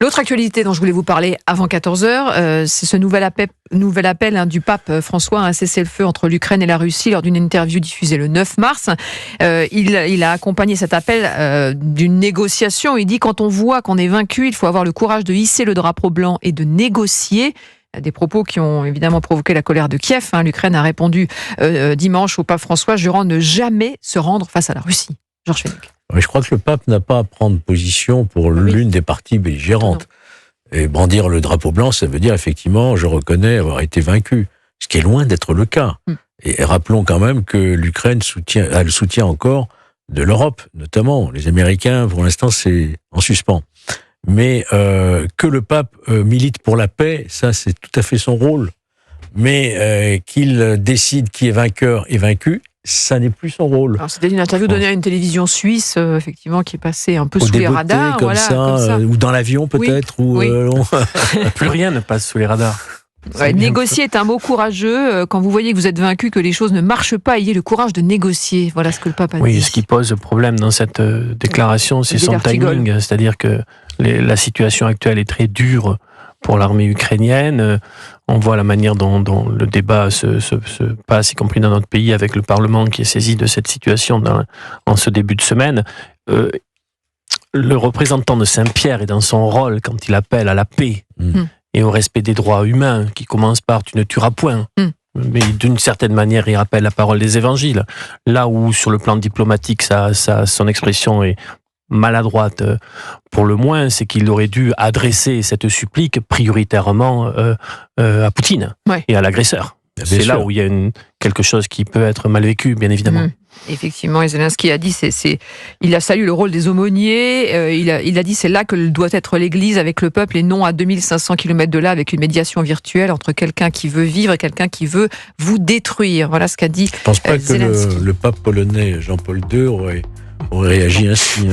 L'autre actualité dont je voulais vous parler avant 14h, c'est ce nouvel appel du pape François à un cessez-le-feu entre l'Ukraine et la Russie lors d'une interview diffusée le 9 mars. Il a accompagné cet appel d'une négociation. Il dit: quand on voit qu'on est vaincu, il faut avoir le courage de hisser le drapeau blanc et de négocier. Des propos qui ont évidemment provoqué la colère de Kiev. L'Ukraine a répondu dimanche au pape François jurant ne jamais se rendre face à la Russie. Georges Fenech. Je crois que le pape n'a pas à prendre position pour l'une des parties belligérantes. Et brandir le drapeau blanc, ça veut dire effectivement, je reconnais avoir été vaincu, ce qui est loin d'être le cas. Et rappelons quand même que l'Ukraine a le soutien encore de l'Europe, notamment. Les Américains, pour l'instant, c'est en suspens. Mais que le pape milite pour la paix, ça c'est tout à fait son rôle. Mais qu'il décide qui est vainqueur et vaincu, ça n'est plus son rôle. Alors, c'était une interview donnée à une télévision suisse, effectivement, qui est passée un peu sous les radars. Comme ça. Ou dans l'avion peut-être. Oui. Plus rien ne passe sous les radars. Négocier est un mot courageux. Quand vous voyez que vous êtes vaincu, que les choses ne marchent pas, ayez le courage de négocier. Voilà ce que le pape a dit. Oui, ce qui pose problème dans cette déclaration, c'est son timing. C'est-à-dire que la situation actuelle est très dure pour l'armée ukrainienne. On voit la manière dont le débat se passe, y compris dans notre pays, avec le Parlement qui est saisi de cette situation en ce début de semaine. Le représentant de Saint-Pierre est dans son rôle quand il appelle à la paix et au respect des droits humains, qui commence par « tu ne tueras point ». Mais d'une certaine manière, il rappelle la parole des évangiles. Là où, sur le plan diplomatique, son expression est maladroite pour le moins, c'est qu'il aurait dû adresser cette supplique prioritairement à Poutine et à l'agresseur. C'est là où il y a quelque chose qui peut être mal vécu, bien évidemment. Effectivement, et Zelensky a dit, il a salué le rôle des aumôniers, il a dit c'est là que doit être l'Église avec le peuple et non à 2500 km de là avec une médiation virtuelle entre quelqu'un qui veut vivre et quelqu'un qui veut vous détruire. Voilà ce qu'a dit Zelensky. Je ne pense pas que le pape polonais Jean-Paul II aurait réagi ainsi.